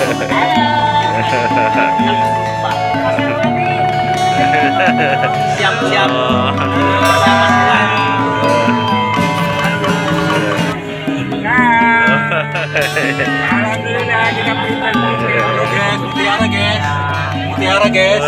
Siap-siap bersama silang. Alhamdulillah kita pintar. Guys, mutiara guys. Mutiara guys.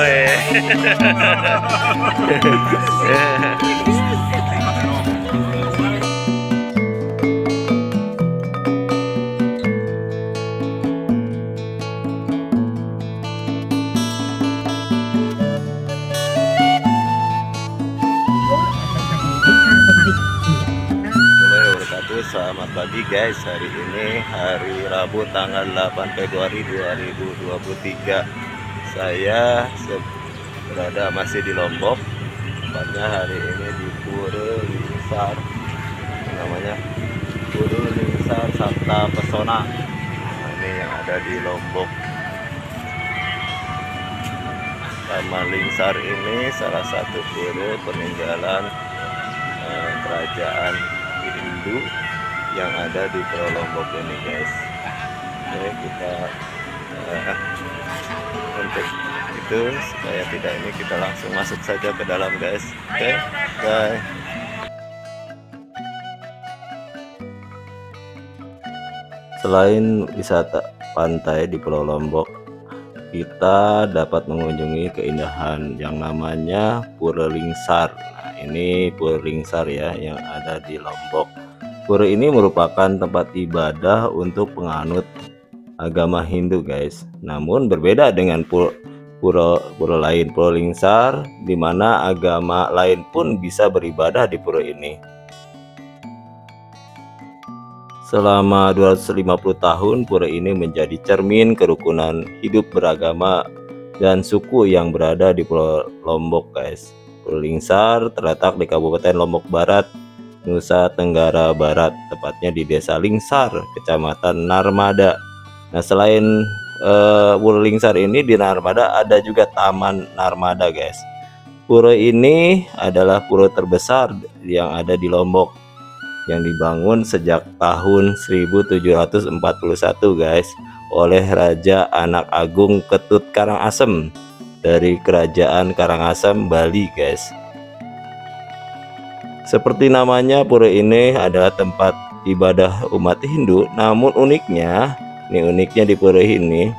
Selamat pagi guys, hari ini hari Rabu tanggal 8 Februari 2023. Saya masih di Lombok, tepatnya hari ini di Pura Lingsar, namanya Pura Lingsar Sabta Pesona. Nah, ini yang ada di Lombok. Taman Lingsar ini salah satu pura peninggalan kerajaan Hindu yang ada di Pulau Lombok ini guys. Oke, kita untuk itu supaya tidak ini kita langsung masuk saja ke dalam guys. Oke, bye. Selain wisata pantai di Pulau Lombok, kita dapat mengunjungi keindahan yang namanya Pura Lingsar. Nah, ini Pura Lingsar ya yang ada di Lombok. Pura ini merupakan tempat ibadah untuk penganut agama Hindu guys. Namun berbeda dengan pura lain, Pura Lingsar, di mana agama lain pun bisa beribadah di pura ini. Selama 250 tahun, pura ini menjadi cermin kerukunan hidup beragama dan suku yang berada di Pulau Lombok guys. Pura Lingsar terletak di Kabupaten Lombok Barat, Nusa Tenggara Barat, tepatnya di Desa Lingsar, Kecamatan Narmada. Nah, selain Pura Lingsar ini, di Narmada ada juga Taman Narmada guys. Pura ini adalah pura terbesar yang ada di Lombok, yang dibangun sejak tahun 1741 guys oleh Raja Anak Agung Ketut Karangasem dari Kerajaan Karangasem, Bali guys. Seperti namanya, pura ini adalah tempat ibadah umat Hindu. Namun uniknya di pura ini,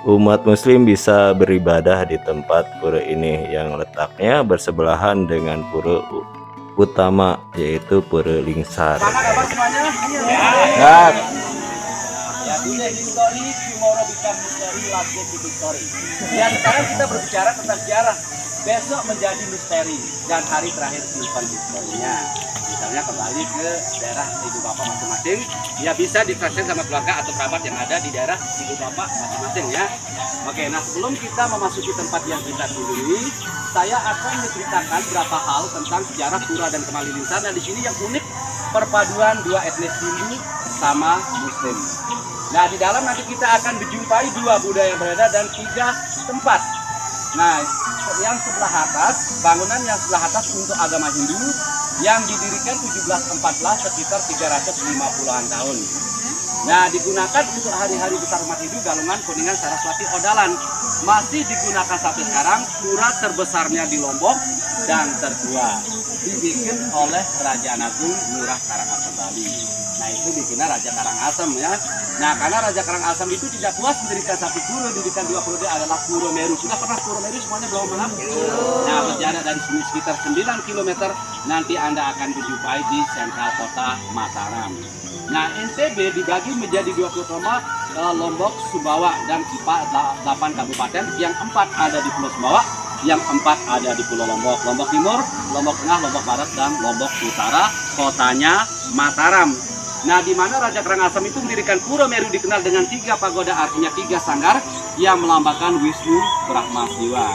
umat Muslim bisa beribadah di tempat pura ini yang letaknya bersebelahan dengan pura utama, yaitu Pura Lingsar. Mana kabar semuanya? Ya. Ya, today history, tomorrow become history, last day to history. Ya, sekarang kita berbicara tentang sejarah. Besok menjadi misteri dan hari terakhir simpan historinya. Misalnya kembali ke daerah ibu bapak masing-masing, ya bisa divaksin sama keluarga atau kerabat yang ada di daerah ibu bapak masing-masing ya. Oke, nah sebelum kita memasuki tempat yang kita kunjungi, saya akan menceritakan beberapa hal tentang sejarah Pura dan Kemali Lingsar. Nah, di sini yang unik perpaduan dua etnis Hindu sama Muslim. Nah, di dalam nanti kita akan menjumpai dua budaya yang berbeda dan tiga tempat. Nah, yang sebelah atas, bangunan yang sebelah atas untuk agama Hindu yang didirikan 1714 sekitar 350-an tahun. Nah, digunakan untuk hari-hari besar umat Hindu, Galungan, Kuningan, Saraswati, Odalan. Masih digunakan sampai sekarang, pura terbesarnya di Lombok dan tertua. Dibikin oleh Kerajaan Agung Ngurah Karangasem, Bali. Nah, itu bikinnya Raja Karangasem ya. Nah, karena Raja Karangasem itu tidak puas mendirikan satu pura, didirikan dua pura, dia adalah Pura Meru. Sudah pernah Pura Meru semuanya belum pernah? Nah, berjarak dari sini sekitar 9 km, nanti Anda akan berjumpai di sentral kota Mataram. Nah, NTB dibagi menjadi 2 pulau, Lombok, Sumbawa, dan 8 kabupaten. Yang 4 ada di Pulau Sumbawa, yang 4 ada di Pulau Lombok. Lombok Timur, Lombok Tengah, Lombok Barat, dan Lombok Utara. Kotanya Mataram. Nah, di mana Raja Karangasem itu mendirikan Pura Meru, dikenal dengan 3 pagoda, artinya 3 sanggar yang melambangkan Wisnu, Brahma, Siwa.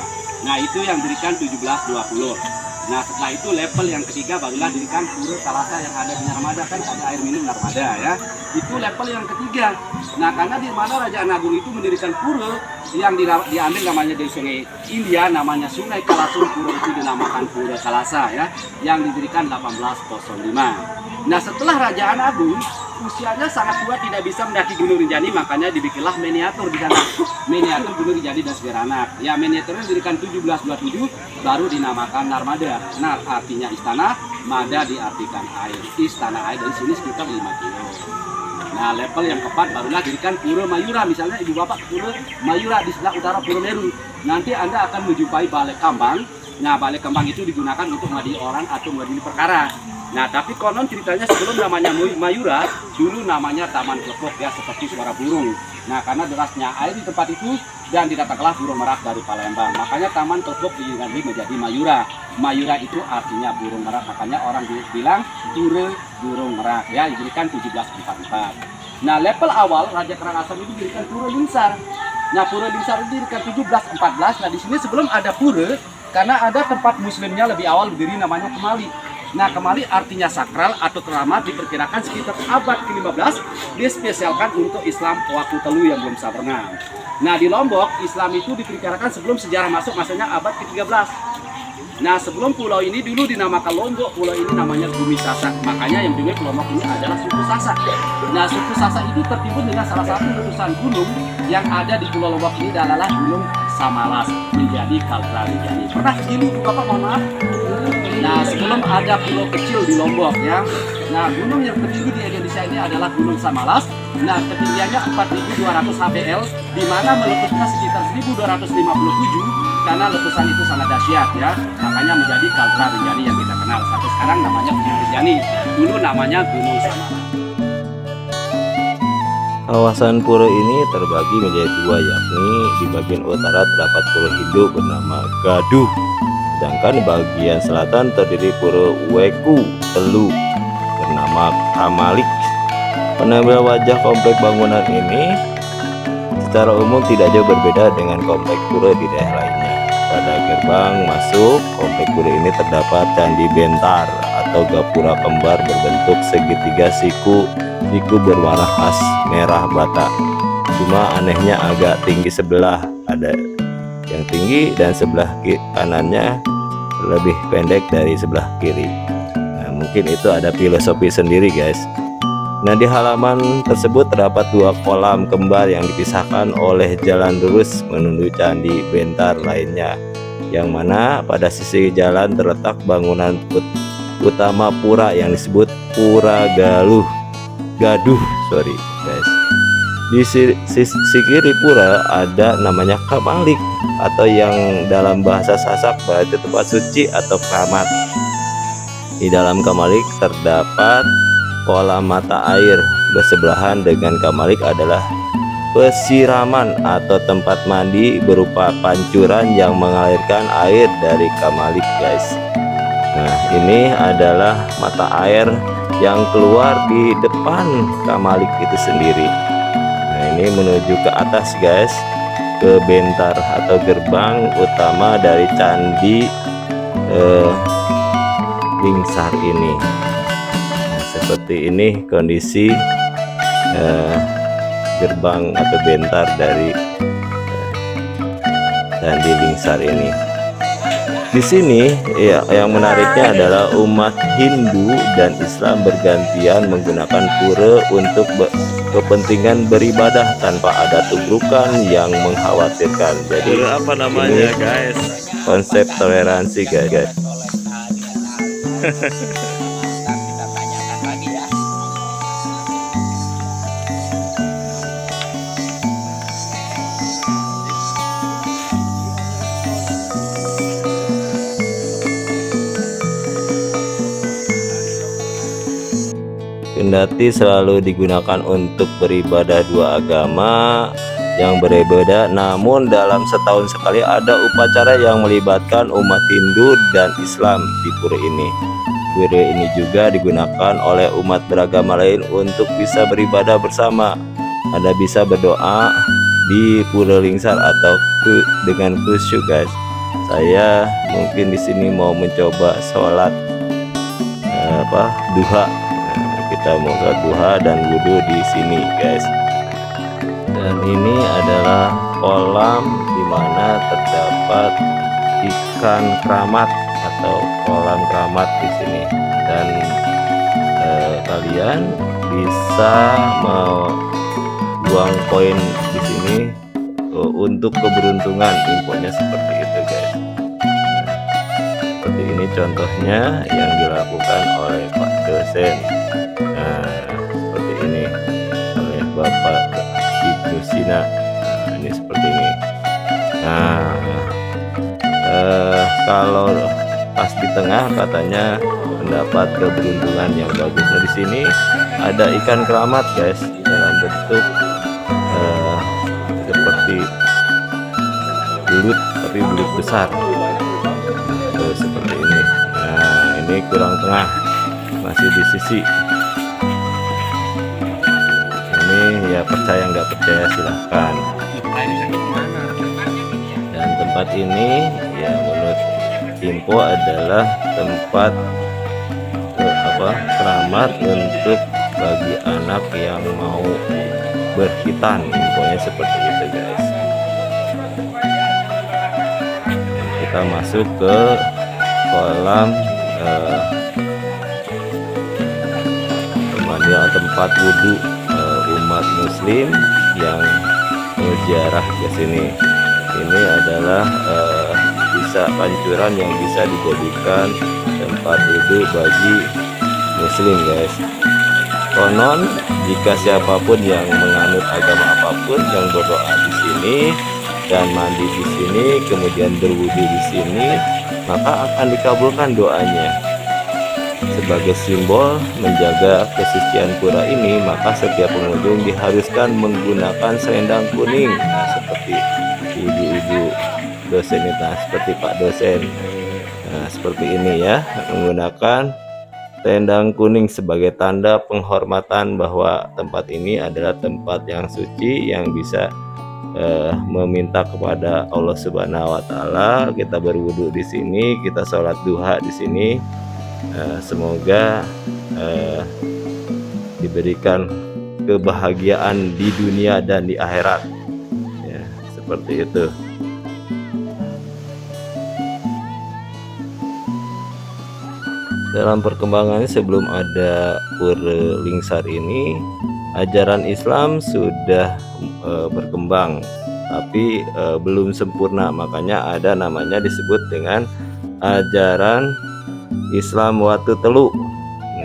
Nah, itu yang didirikan 1720. Nah, setelah itu level yang ketiga barulah didirikan Pura Salasa yang ada di Narmada, kan ada air minum Narmada ya. Itu level yang ketiga. Nah, karena di mana Raja Agung itu mendirikan pura yang diambil namanya dari Sungai India, namanya Sungai Kalasung, pura itu dinamakan Pura Salasa ya, yang didirikan 1805. Nah, setelah Raja Agung usianya sangat tua tidak bisa mendaki Gunung Rinjani, makanya dibikinlah miniatur di sana. Miniatur Gunung Rinjani dan Seberanak. Ya, miniaturnya didirikan 1727 baru dinamakan Narmada. Nar artinya istana, Mada diartikan air. Istana air dari sini sekitar 5 kilo. Nah, level yang keempat barulah dirikan Pura Mayura. Misalnya ibu bapak ke Pura Mayura di sebelah utara Pura Meru. Nanti Anda akan menjumpai balai kambang. Nah, balai kambang itu digunakan untuk mengadili orang atau mengadili perkara. Nah, tapi konon ceritanya sebelum namanya Mayura, dulu namanya Taman Klepok ya, seperti suara burung. Nah, karena derasnya air di tempat itu dan didatanglah burung merak dari Palembang. Makanya Taman Klepok diganti menjadi Mayura. Mayura itu artinya burung merak, makanya orang bilang Pura Burung Merak ya, didirikan 1744. Nah, level awal Raja Karangasem itu didirikan Pura Lingsar. Nah, Pura Lingsar itu didirikan 1714. Nah, di sini sebelum ada pura, karena ada tempat muslimnya lebih awal berdiri namanya Kemali. Nah, Kemali artinya sakral atau keramat, diperkirakan sekitar abad ke-15, dispesialkan untuk Islam waktu telu yang belum bisa berenang. Nah, di Lombok, Islam itu diperkirakan sebelum sejarah masuk, maksudnya abad ke-13. Nah, sebelum pulau ini dulu dinamakan Lombok, pulau ini namanya Bumi Sasak. Makanya yang dimiliki Lombok ini adalah suku Sasak. Nah, suku Sasak itu tertimbun dengan salah satu letusan gunung yang ada di Pulau Lombok ini adalah Gunung Samalas, menjadi Kaldera Rinjani. Pernah begini, Bapak, mohon maaf. Nah, sebelum ada pulau kecil di Lombok ya. Nah, gunung yang tertinggi di Indonesia ini adalah Gunung Samalas. Nah, ketinggiannya 4.200 HPL, di mana meletusnya sekitar 1.257 karena letusan itu sangat dahsyat ya. Makanya menjadi Kaldera Rinjani yang kita kenal. Sampai sekarang namanya Gunung Rinjani. Dulu namanya Gunung Samalas. Kawasan pura ini terbagi menjadi dua, yakni di bagian utara terdapat pura Hindu bernama Gaduh, sedangkan di bagian selatan terdiri pura Weku Telu bernama Kamalik. Penampilan wajah komplek bangunan ini secara umum tidak jauh berbeda dengan komplek pura di daerah lainnya. Pada gerbang masuk komplek pura ini terdapat Candi Bentar atau gapura kembar berbentuk segitiga siku berwarna khas merah bata. Cuma anehnya agak tinggi sebelah, ada yang tinggi dan sebelah kanannya lebih pendek dari sebelah kiri. Nah, mungkin itu ada filosofi sendiri guys. Nah, di halaman tersebut terdapat dua kolam kembar yang dipisahkan oleh jalan lurus menuju Candi Bentar lainnya, yang mana pada sisi jalan terletak bangunan utama pura yang disebut Pura Gaduh, sorry guys. Di sisi kiri pura ada namanya Kamalik, atau yang dalam bahasa Sasak berarti tempat suci atau keramat. Di dalam Kamalik terdapat kolam mata air. Bersebelahan dengan Kamalik adalah pesiraman atau tempat mandi berupa pancuran yang mengalirkan air dari Kamalik guys. Nah, ini adalah mata air yang keluar di depan Kamalik itu sendiri. Nah, ini menuju ke atas guys, ke Bentar atau gerbang utama dari Candi Lingsar ini. Nah, seperti ini kondisi gerbang atau Bentar dari Candi Lingsar ini. Di sini ya, yang menariknya adalah umat Hindu dan Islam bergantian menggunakan pura untuk kepentingan beribadah tanpa ada tubrukan yang mengkhawatirkan. Jadi apa namanya guys? Konsep toleransi guys. Kita tanyakan lagi ya. Kendati selalu digunakan untuk beribadah dua agama yang berbeda, namun dalam setahun sekali ada upacara yang melibatkan umat Hindu dan Islam di pura ini. Pura ini juga digunakan oleh umat beragama lain untuk bisa beribadah bersama. Anda bisa berdoa di Pura Lingsar atau dengan khusyuk guys. Saya mungkin di sini mau mencoba sholat duha. Kita mau sholat duha dan wudhu di sini guys. Dan ini adalah kolam di mana terdapat ikan keramat atau kolam keramat di sini. Dan kalian bisa buang koin di sini untuk keberuntungan, infonya seperti itu guys. Seperti ini contohnya yang dilakukan oleh Pak dosen. Nah, seperti ini oleh Bapak Ibnu Sina. Nah, ini seperti ini. Nah, kalau pas di tengah katanya mendapat keberuntungan yang bagus. Nah, di sini ada ikan keramat guys, dalam bentuk seperti bulut, tapi bulut besar. Seperti ini. Nah, ini kurang tengah, masih di sisi. Ini ya percaya nggak percaya silahkan. Dan tempat ini ya menurut info adalah tempat keramat untuk bagi anak yang mau berkhitan, infonya seperti itu guys. Kita masuk ke kolam pemandian tempat wudhu umat muslim yang ziarah ke sini. Ini adalah bisa pancuran yang bisa dijadikan tempat wudhu bagi muslim guys. Konon jika siapapun yang menganut agama apapun yang berdoa di sini dan mandi di sini kemudian berwudu di sini, maka akan dikabulkan doanya. Sebagai simbol menjaga kesucian pura ini, maka setiap pengunjung diharuskan menggunakan selendang kuning. Nah, seperti ibu-ibu dosen itu, nah, seperti Pak dosen. Nah, seperti ini ya, menggunakan selendang kuning sebagai tanda penghormatan bahwa tempat ini adalah tempat yang suci yang bisa meminta kepada Allah Subhanahu wa taala. Kita berwudu di sini, kita sholat duha di sini. Semoga diberikan kebahagiaan di dunia dan di akhirat. Ya, seperti itu. Dalam perkembangannya sebelum ada Pura Lingsar ini, ajaran Islam sudah berkembang, tapi belum sempurna. Makanya ada namanya disebut dengan ajaran Islam Watu Telu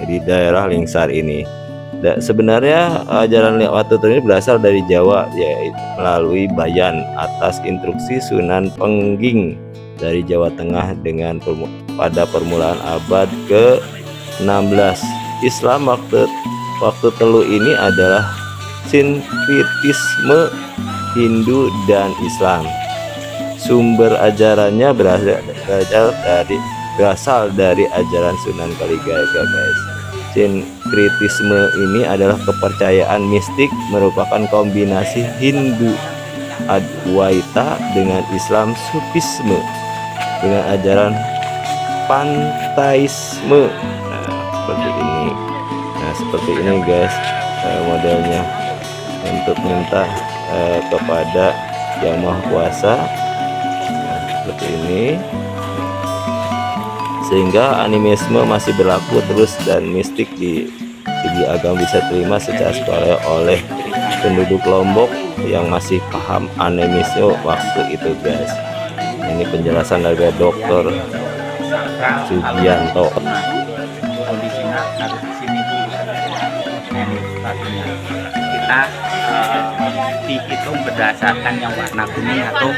di daerah Lingsar ini. Sebenarnya ajaran Watu Telu ini berasal dari Jawa, yaitu melalui Bayan atas instruksi Sunan Pengging dari Jawa Tengah dengan pada permulaan abad ke-16. Islam waktu telu ini adalah sinkretisme Hindu dan Islam. Sumber ajarannya berasal dari ajaran Sunan Kalijaga guys. Sinkretisme ini adalah kepercayaan mistik, merupakan kombinasi Hindu Adwaita dengan Islam Sufisme dengan ajaran pantaisme. Nah, seperti ini. Nah, seperti ini guys modelnya untuk minta kepada Yang Maha Kuasa. Nah, seperti ini. Sehingga animisme masih berlaku terus dan mistik di segi agama bisa terima secara sukarela oleh penduduk Lombok yang masih paham animisme waktu itu guys. Ini penjelasan dari Dr. Sugianto. Kondisinya harus di sini dulu. Kita dihitung berdasarkan yang warna kuning atau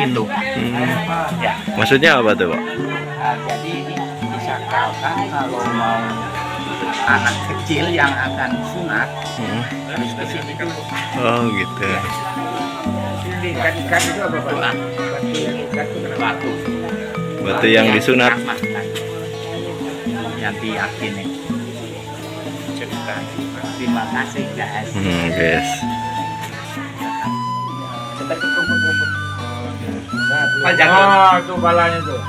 gitu. Ya. Maksudnya apa tuh Pak? Jadi disakralkan kalau mau anak kecil yang akan sunat harus ke sini dulu. Oh gitu. Ikan itu apa Pak? Batu. Batu yang disunat. Yang diyakini. Terima kasih guys. Guys. Kita ke rumput-rumput. Panjang. Tuh balanya tuh.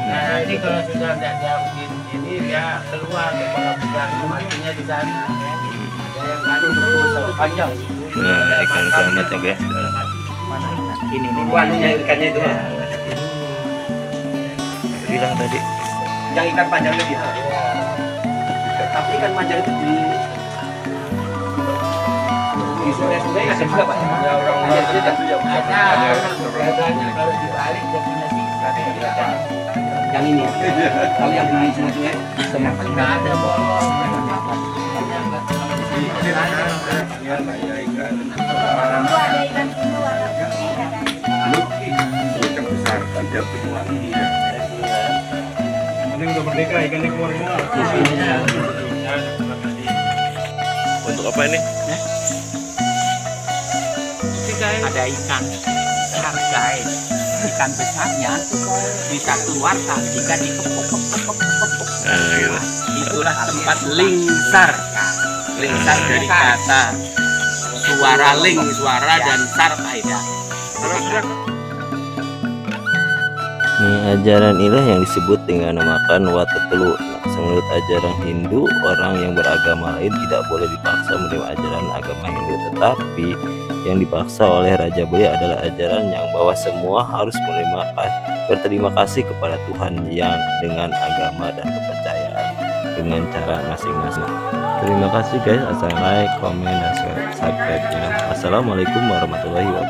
Nah, nanti kalau sudah tidak diambil ini dia keluar kepala besar matinya di sana. Ada yang kali terus panjang. Nah, ikan keramat ya guys. Mana ini Buahnya ikannya itu. Bilang tadi. Yang ikan panjangnya gitu. Tapi ikan manjang itu di sungai-sungai ada juga Pak. Ya orang Ada cerita. ada kalau dibalik dia punya sifat. Yang ini. Kalau yang di sungai-sungai Nggak ada bolong. Ini udah merdeka ikannya keluar semua. Untuk apa ini? ada ikan besar guys. Ikan besarnya bisa keluar jika dikepuk-kepuk. Gitu. Itulah tempat lingsar. Lingsar dari kata suara ling, suara dan sar aida. Ini ajaran ilah yang disebut dengan namakan watatelu. Menurut ajaran Hindu, orang yang beragama lain tidak boleh dipaksa menerima ajaran agama Hindu, tetapi yang dipaksa oleh Raja Bali adalah ajaran yang bahwa semua harus berterima kasih kepada Tuhan yang dengan agama dan kepercayaan dengan cara masing-masing. Terima kasih guys, asal like, komen, dan subscribe-nya. Assalamualaikum warahmatullahi wabarakatuh.